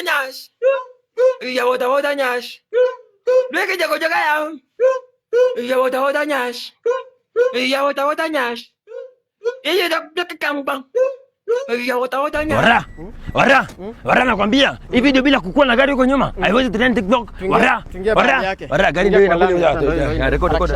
nyash. Ya wota nyash. Leke jago jaga ya. Ya wota nyash. Ya wota nyash. Yeye dak kambang. Ya wota nyash. Wara nakwambia, hii video bila kukuwa na gari huko nyuma haiwezi trend TikTok. Wara gari ndio inakuja. Record.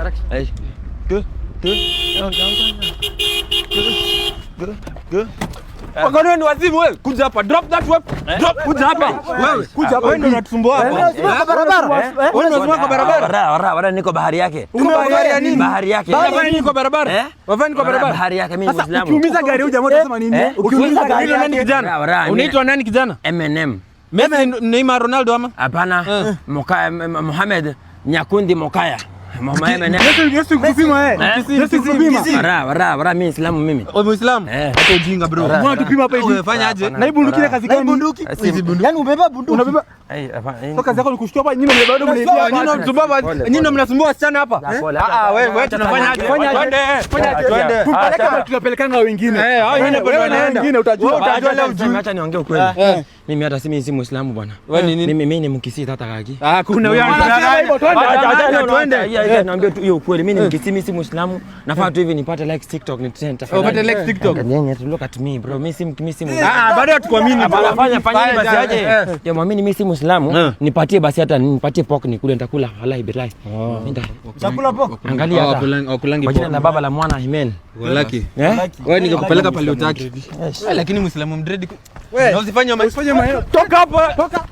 Wagano ni wazimu wewe. Kuja hapa. Drop that weapon. Drop kuja hapa. Wewe kuja hapa. Wewe ndio unatusumbua hapa. Kwa barabara. Wewe ndio unasumbua kwa barabara. Wara niko bahari yake. Uko bahari ya nini? Bahari yake. Wewe niko barabara. Wewe niko barabara. Bahari yake mimi Muislamu. Ukiumiza gari huyu jamaa unasema nini? Ukiumiza gari nani kijana? Unaitwa nani kijana? M&M. Messi, Neymar, Ronaldo ama? Hapana. Mohamed Nyakundi Mokaya. Mama M&M. Yesu kupima Yesu kupima. Wara mimi Muislamu mimi. Wewe Muislamu? Hapo ujinga bro. Mbona tupima hapa hivi? Umefanya aje? Na hii bunduki ile kazi gani? Bunduki. Hizi bunduki. Yaani umebeba bunduki. Unabeba. Kwa kazi yako ni kushtua hapa nyinyi mnabeba bado mnaibia. Nyinyi ndio mnasumbua wasichana hapa. Wewe tunafanya aje? Twende. Tumpeleka tunapelekana na wengine. Hao wengine utajua leo juu. Acha niongee ukweli. Mimi hata si Muislamu bwana. Mimi ni mkisi tata kaki. Kuna huyo twende. Naambia tu hiyo ukweli. Mimi ni mkisi, mimi si Muislamu. Nafaa tu hivi nipate likes TikTok ni trend tafadhali. Upate likes TikTok. Look at me bro. Mimi si bado hatukuamini. Fanya basi aje. Ya muamini mimi si Muislamu. Nipatie basi hata nipatie pork nikule nitakula wallahi billahi. Chakula pork. Angalia hata. Wakulangi kwa jina la baba la mwana Amen. Wallahi. Wewe ningekupeleka pale utaki. Lakini Muislamu mdredi. Wewe usifanye toka hapa. Toka.